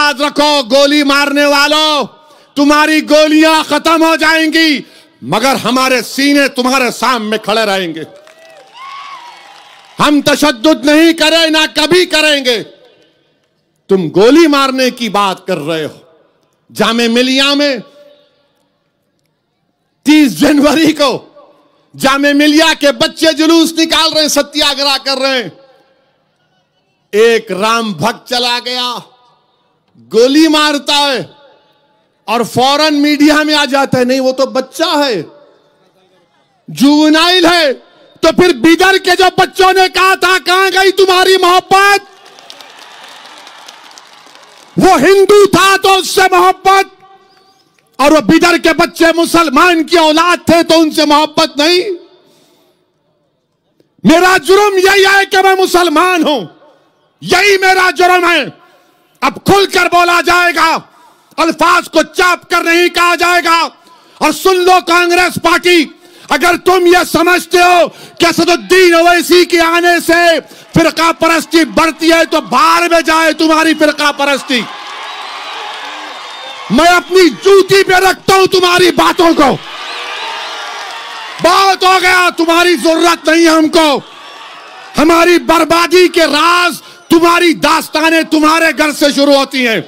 याद रखो गोली मारने वालों, तुम्हारी गोलियां खत्म हो जाएंगी मगर हमारे सीने तुम्हारे सामने खड़े रहेंगे। हम तशद्दुद नहीं करें, ना कभी करेंगे। तुम गोली मारने की बात कर रहे हो। जामे मिलिया में 30 जनवरी को जामे मिलिया के बच्चे जुलूस निकाल रहे हैं, सत्याग्रह कर रहे हैं। एक राम भक्त चला गया, गोली मारता है और फौरन मीडिया में आ जाता है, नहीं वो तो बच्चा है, जुवेनाइल है। तो फिर बिदर के जो बच्चों ने कहा था कहां गई तुम्हारी मोहब्बत? वो हिंदू था तो उससे मोहब्बत, और वो बिदर के बच्चे मुसलमान की औलाद थे तो उनसे मोहब्बत नहीं। मेरा जुर्म यही है कि मैं मुसलमान हूं, यही मेरा जुर्म है। अब खुलकर बोला जाएगा, अल्फाज को चाप कर नहीं कहा जाएगा। और सुन लो कांग्रेस पार्टी, अगर तुम यह समझते हो कि असदुद्दीन ओवैसी के आने से फिरका परस्ती बढ़ती है तो बाहर में जाए तुम्हारी फिरका परस्ती। मैं अपनी जूती पे रखता हूं तुम्हारी बातों को। बहुत हो गया, तुम्हारी जरूरत नहीं है हमको। हमारी बर्बादी के राज, तुम्हारी दास्तानें तुम्हारे घर से शुरू होती हैं।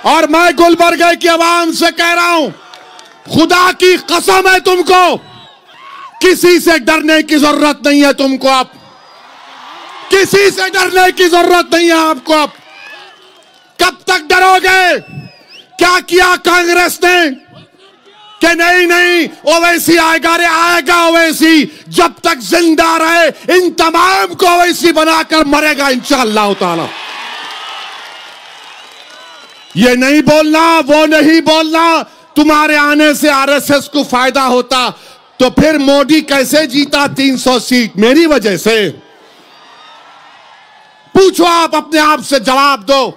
और मैं गुलबर्गे की आवाम से कह रहा हूं, खुदा की कसम है तुमको किसी से डरने की जरूरत नहीं है। तुमको अब किसी से डरने की जरूरत नहीं है आपको। अब कब तक डरोगे? क्या किया कांग्रेस ने कि नहीं नहीं ओवैसी आएगा, रे आएगा ओवैसी। जब तक जिंदा रहे इन तमाम को ओवैसी बनाकर मरेगा इंशाअल्लाह ताला। ये नहीं बोलना, वो नहीं बोलना, तुम्हारे आने से आरएसएस को फायदा होता तो फिर मोदी कैसे जीता 300 सीट? मेरी वजह से। पूछो, आप अपने आप से जवाब दो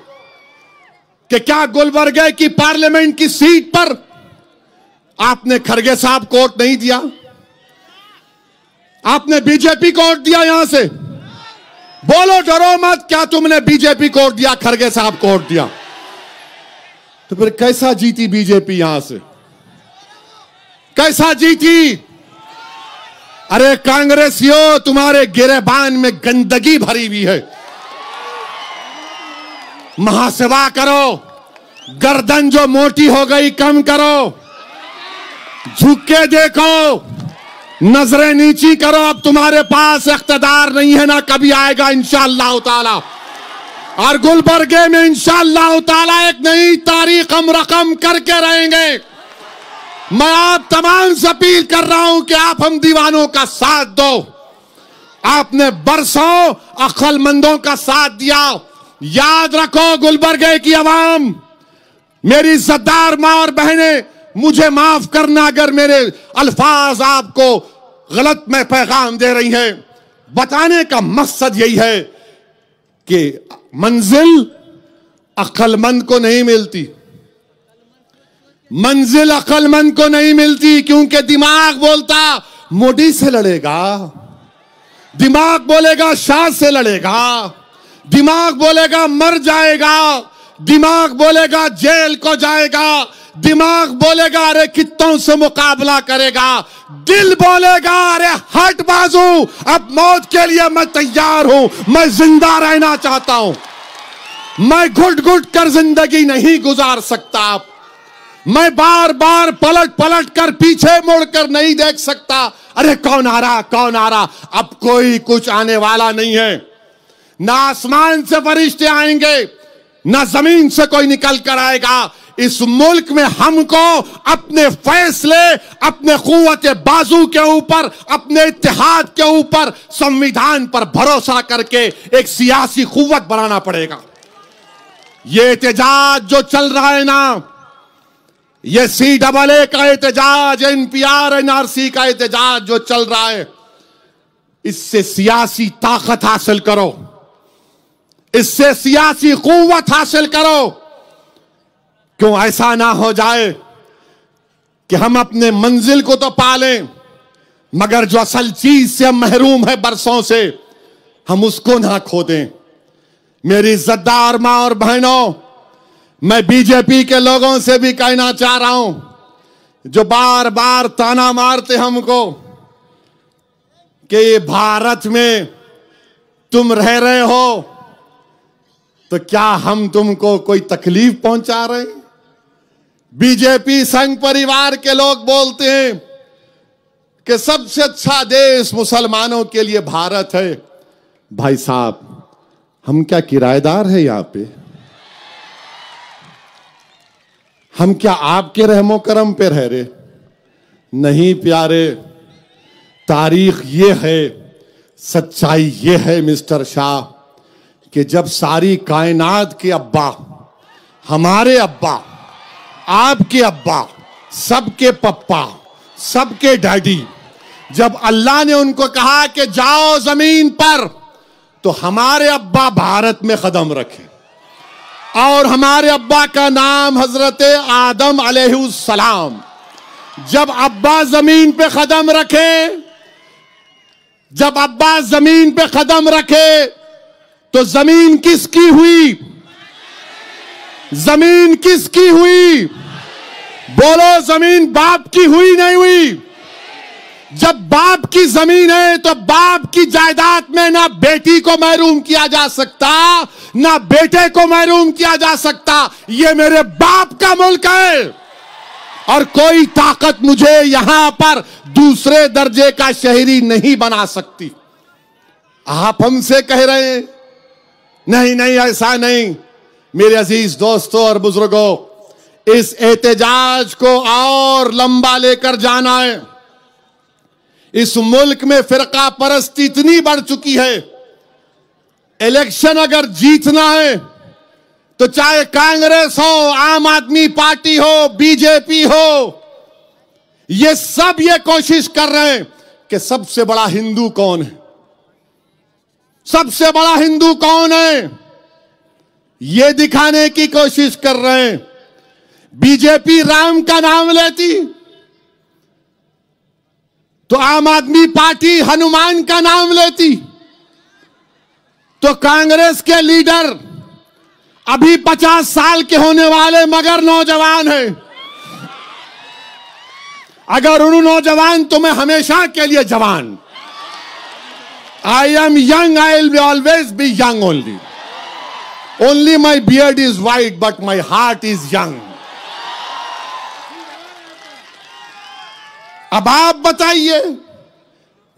कि क्या गुलबर्गे की पार्लियामेंट की सीट पर आपने खड़गे साहब को वोट नहीं दिया? आपने बीजेपी को वोट दिया? यहां से बोलो, डरो मत। क्या तुमने बीजेपी को वोट दिया, खड़गे साहब को वोट दिया? तो फिर कैसा जीती बीजेपी? यहां से कैसा जीती? अरे कांग्रेसियों, तुम्हारे गिरेबान में गंदगी भरी हुई है। महासेवा करो, गर्दन जो मोटी हो गई कम करो, झुक के देखो, नजरें नीची करो। अब तुम्हारे पास इख्तिदार नहीं है, ना कभी आएगा इंशाअल्लाह ताला। और गुलबर्गे में इंशाअल्लाह ताला एक नई तारीख हम रकम करके रहेंगे। मैं आप तमाम से अपील कर रहा हूं कि आप हम दीवानों का साथ दो। आपने बरसों अक्लमंदों का साथ दिया। याद रखो गुलबर्गे की आवाम, मेरी इज्जतदार मां और बहनें, मुझे माफ करना अगर मेरे अल्फाज आपको गलत में पैगाम दे रही हैं। बताने का मकसद यही है कि मंजिल अक्लमंद को नहीं मिलती, मंजिल अक्लमंद को नहीं मिलती, क्योंकि दिमाग बोलता मोदी से लड़ेगा, दिमाग बोलेगा शाह से लड़ेगा, दिमाग बोलेगा मर जाएगा, दिमाग बोलेगा जेल को जाएगा, दिमाग बोलेगा अरे कित्तों से मुकाबला करेगा, दिल बोलेगा अरे हट बाजू, अब मौत के लिए मैं तैयार हूं, मैं जिंदा रहना चाहता हूं, मैं घुट घुट कर जिंदगी नहीं गुजार सकता, मैं बार बार पलट पलट कर पीछे मुड़कर नहीं देख सकता। अरे कौन आ रहा, कौन आ रहा? अब कोई कुछ आने वाला नहीं है। ना आसमान से फरिश्ते आएंगे, ना जमीन से कोई निकल कर आएगा। इस मुल्क में हमको अपने फैसले, अपने कुव्वत बाजू के ऊपर, अपने इत्तेहाद के ऊपर, संविधान पर भरोसा करके एक सियासी कुव्वत बनाना पड़ेगा। ये एहतजाज जो चल रहा है ना, ये CAA का एहतजाज, NPR NRC का एहतजाज जो चल रहा है, इससे सियासी ताकत हासिल करो, इससे सियासी कुव्वत हासिल करो। क्यों ऐसा ना हो जाए कि हम अपने मंजिल को तो पालें, मगर जो असल चीज से हम महरूम है बरसों से, हम उसको ना खो दें। मेरी इज्जतदार मां और बहनों, मैं बीजेपी के लोगों से भी कहना चाह रहा हूं जो बार बार ताना मारते हमको कि ये भारत में तुम रह रहे हो तो क्या हम तुमको कोई तकलीफ पहुंचा रहे हैं? बीजेपी संघ परिवार के लोग बोलते हैं कि सबसे अच्छा देश मुसलमानों के लिए भारत है। भाई साहब, हम क्या किराएदार हैं यहां पे? हम क्या आपके रहमो करम पे रह रहे? नहीं प्यारे, तारीख ये है, सच्चाई ये है मिस्टर शाह कि जब सारी कायनात के अब्बा, हमारे अब्बा, आपके अब्बा, सबके पप्पा, सबके डैडी, जब अल्लाह ने उनको कहा कि जाओ जमीन पर, तो हमारे अब्बा भारत में कदम रखे और हमारे अब्बा का नाम हजरत आदम अलैहिस्सलाम। जब अब्बा जमीन पे कदम रखे, जब अब्बा जमीन पे कदम रखे तो जमीन किसकी हुई? जमीन किसकी हुई? बोलो, जमीन बाप की हुई नहीं हुई? जब बाप की जमीन है तो बाप की जायदाद में ना बेटी को महरूम किया जा सकता, ना बेटे को महरूम किया जा सकता। ये मेरे बाप का मुल्क है और कोई ताकत मुझे यहां पर दूसरे दर्जे का शहरी नहीं बना सकती। आप हमसे कह रहे हैं नहीं नहीं, ऐसा नहीं। मेरे अजीज दोस्तों और बुजुर्गों, इस एहतजाज को और लंबा लेकर जाना है। इस मुल्क में फिरका परस्ती इतनी बढ़ चुकी है, इलेक्शन अगर जीतना है तो चाहे कांग्रेस हो, आम आदमी पार्टी हो, बीजेपी हो, ये सब ये कोशिश कर रहे हैं कि सबसे बड़ा हिंदू कौन है, सबसे बड़ा हिंदू कौन है, ये दिखाने की कोशिश कर रहे हैं। बीजेपी राम का नाम लेती तो आम आदमी पार्टी हनुमान का नाम लेती, तो कांग्रेस के लीडर अभी 50 साल के होने वाले मगर नौजवान हैं। अगर उन नौजवान तो मैं हमेशा के लिए जवान, I am young, I will always be young only, only my beard is white but my heart is young. अब आप बताइए,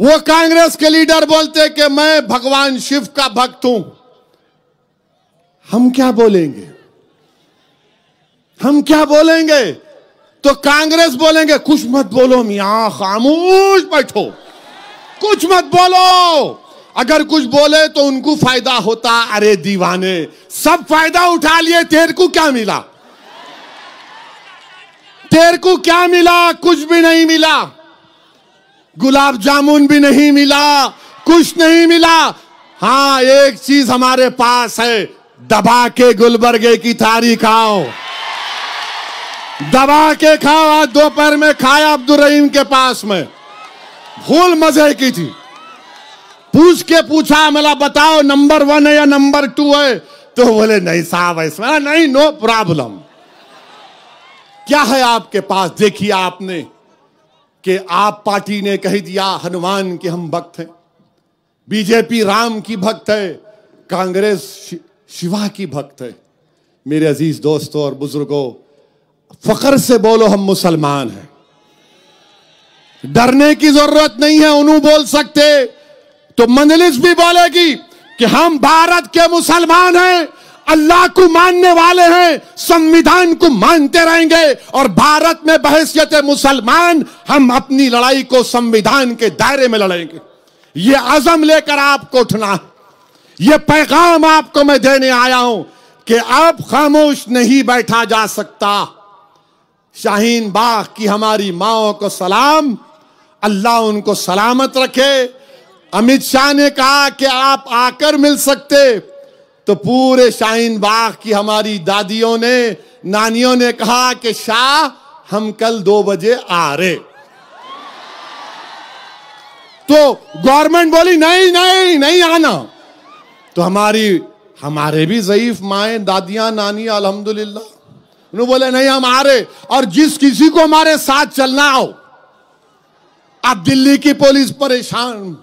वो कांग्रेस के लीडर बोलते कि मैं भगवान शिव का भक्त हूं, हम क्या बोलेंगे? हम क्या बोलेंगे? तो कांग्रेस बोलेंगे कुछ मत बोलो मियां, खामोश बैठो, कुछ मत बोलो। अगर कुछ बोले तो उनको फायदा होता। अरे दीवाने, सब फायदा उठा लिए, तेरे को क्या मिला? तेरे को क्या मिला? कुछ भी नहीं मिला। गुलाब जामुन भी नहीं मिला, कुछ नहीं मिला। हां, एक चीज हमारे पास है, दबा के गुलबर्गे की थारी खाओ, दबा के खाओ। आज दोपहर में खाया अब्दुल रहीम के पास में, फुल मजे की थी। पूछ के पूछा, मला बताओ नंबर 1 है या नंबर 2 है? तो बोले नहीं साहब, इसमें नहीं, नो प्रॉब्लम। क्या है आपके पास? देखिए आपने कि आप पार्टी ने कह दिया हनुमान के हम भक्त हैं, बीजेपी राम की भक्त है, कांग्रेस शिवा की भक्त है। मेरे अजीज दोस्तों और बुजुर्गों, फख्र से बोलो हम मुसलमान हैं, डरने की जरूरत नहीं है। उन्होंने बोल सकते तो मंजलिस भी बोलेगी कि हम भारत के मुसलमान हैं, अल्लाह को मानने वाले हैं, संविधान को मानते रहेंगे और भारत में बहैसियत मुसलमान हम अपनी लड़ाई को संविधान के दायरे में लड़ेंगे। ये अज़म लेकर आपको उठना, ये पैगाम आपको मैं देने आया हूं कि अब खामोश नहीं बैठा जा सकता। शाहीन बाग की हमारी माओं को सलाम, अल्लाह उनको सलामत रखे। अमित शाह ने कहा कि आप आकर मिल सकते, तो पूरे शाहीन बाग की हमारी दादियों ने, नानियों ने कहा कि शाह हम कल 2 बजे आ रहे। तो गवर्नमेंट बोली नहीं नहीं नहीं आना। तो हमारी हमारे भी ज़ईफ माए दादियां नानी अल्हम्दुलिल्लाह, उन्होंने बोले नहीं हम आ रहे, और जिस किसी को हमारे साथ चलना हो। अब दिल्ली की पुलिस परेशान।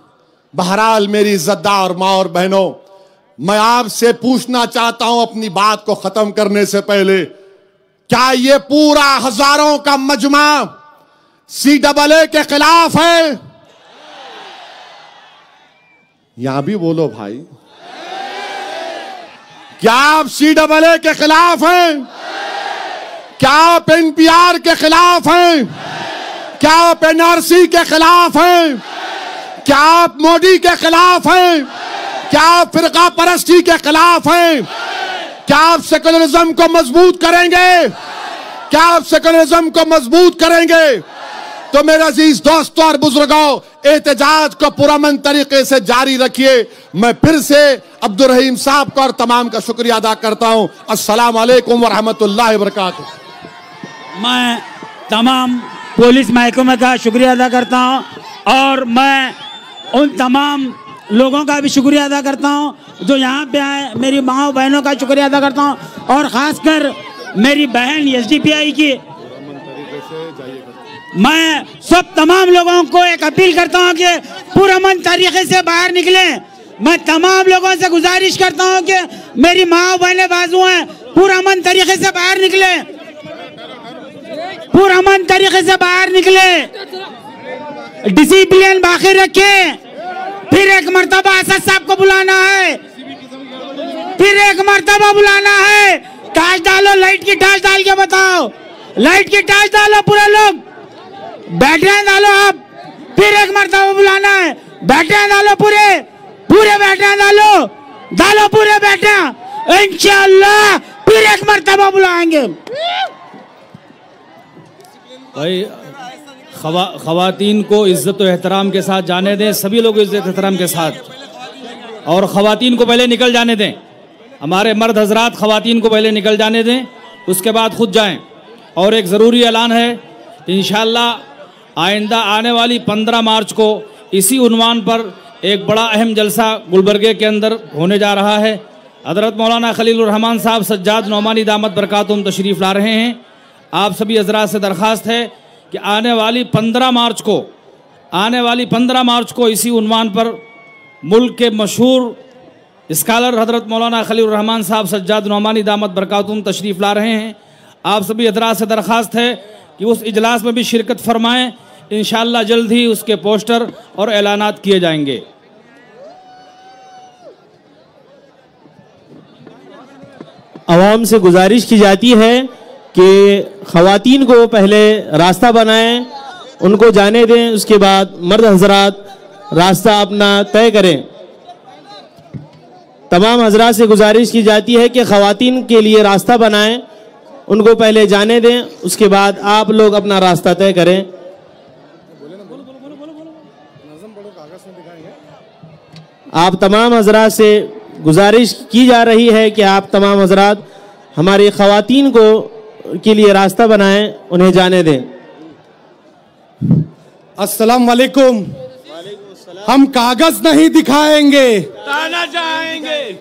बहरहाल मेरी इज्जतदार माँ और बहनों, मैं आपसे पूछना चाहता हूं अपनी बात को खत्म करने से पहले, क्या ये पूरा हजारों का मजमा CAA के खिलाफ है? यहां भी बोलो भाई, क्या आप CAA के खिलाफ हैं? क्या आप NPR के खिलाफ हैं? क्या आप NRC के खिलाफ हैं? क्या आप मोदी के खिलाफ हैं? क्या आप फिरका परस्ती के खिलाफ हैं? क्या आप सेकुलरिज्म को मजबूत करेंगे? क्या आप सेकुलरिज्म को मजबूत करेंगे? तो मेरे अजीज दोस्तों और बुजुर्गों, एहतजाज को पुरअमन तरीके से जारी रखिए। मैं फिर से अब्दुल रहीम साहब का और तमाम का शुक्रिया अदा करता हूं। अस्सलाम वालेकुम व रहमतुल्लाहि व बरकातुहू। मैं तमाम पुलिस महकमे का शुक्रिया अदा करता हूं और मैं उन तमाम लोगों का भी शुक्रिया अदा करता हूं जो यहाँ पे आए। मेरी माँ बहनों का शुक्रिया अदा करता हूं और ख़ासकर मेरी बहन SDPI की। मैं सब तमाम लोगों को एक अपील करता हूं कि पुरअमन तरीके से बाहर निकले। मैं तमाम लोगों से गुजारिश करता हूं कि मेरी माँ बहनें बाजू हैं, पुरअमन तरीके से बाहर निकले, पुरअमन तरीके से बाहर निकले, डिसिप्लिन बाकी रखें। फिर एक मर्तबा असद साहब को बुलाना है, फिर एक मर्तबा बुलाना है। टार्च डालो, लाइट की टार्च डाल के बताओ, लाइट की टार्च डालो, पूरे लोग बैटरियां डालो। आप फिर एक मर्तबा बुलाना है, बैटरियां डालो, पूरे पूरे बैटरियां डालो, डालो पूरे बैटरियां। इंशाअल्लाह फिर एक मर्तबा बुलाएंगे। भाई खवातीन को इज्जत और एहतराम के साथ जाने दें, सभी लोग इज्जत एहतराम के साथ, और खवातीन को पहले निकल जाने दें। हमारे मर्द हजरात खवातीन को पहले निकल जाने दें, उसके बाद खुद जाएं। और एक ज़रूरी ऐलान है, इंशाअल्लाह आइंदा आने वाली 15 मार्च को इसी उन्वान पर एक बड़ा अहम जलसा गुलबर्गे के अंदर होने जा रहा है। हज़रत मौलाना खलीलुर रहमान साहब सज्जाद नौमानी दामत बरकातुहुम तशरीफ़ ला रहे हैं। आप सभी हजरात से दरख्वास्त है कि आने वाली 15 मार्च को इसी उन्वान पर मुल्क के मशहूर स्कॉलर हज़रत मौलाना खलीलुर रहमान साहब सज्जाद नौमानी दामत बरकातुहुम तशरीफ़ ला रहे हैं। आप सभी हजरात से दरख्वास्त है कि उस इजलास में भी शिरकत फरमाएँ। इंशाअल्लाह जल्द ही उसके पोस्टर और ऐलानात किए जाएंगे। आवाम से गुजारिश की जाती है कि ख़वातीन को पहले रास्ता बनाएं, उनको जाने दें, उसके बाद मर्द हजरात रास्ता अपना तय करें। तमाम हजरात से गुजारिश की जाती है कि ख़वातीन के लिए रास्ता बनाएं, उनको पहले जाने दें, उसके बाद आप लोग अपना रास्ता तय करें। आप तमाम हजरात से गुजारिश की जा रही है कि आप तमाम हजरात हमारी ख़वातीन को के लिए रास्ता बनाएं, उन्हें जाने दें। अस्सलाम वालेकुम। हम कागज नहीं दिखाएंगे,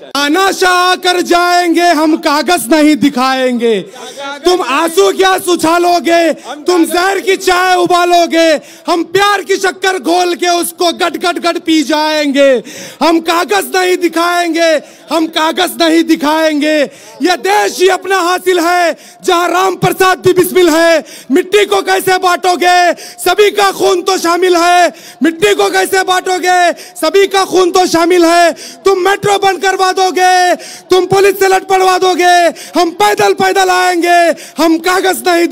तानाशाह कर जाएंगे, हम कागज नहीं दिखाएंगे। तुम आंसू क्या उछालोगे, तुम जहर की चाय उबालोगे, हम प्यार की शक्कर घोल के उसको गट गट गट पी जाएंगे। हम कागज नहीं दिखाएंगे, हम कागज नहीं दिखाएंगे। यह देश ही अपना हासिल है जहां राम प्रसाद भी बिस्मिल है। मिट्टी को कैसे बांटोगे, सभी का खून तो शामिल है। मिट्टी को कैसे बांटोगे, सभी का खून तो शामिल है। तुम मेट्रो बंद करवा दोगे, तुम पुलिस से लट पड़वा दोगे, हम पैदल पैदल आएंगे, हम कागज नहीं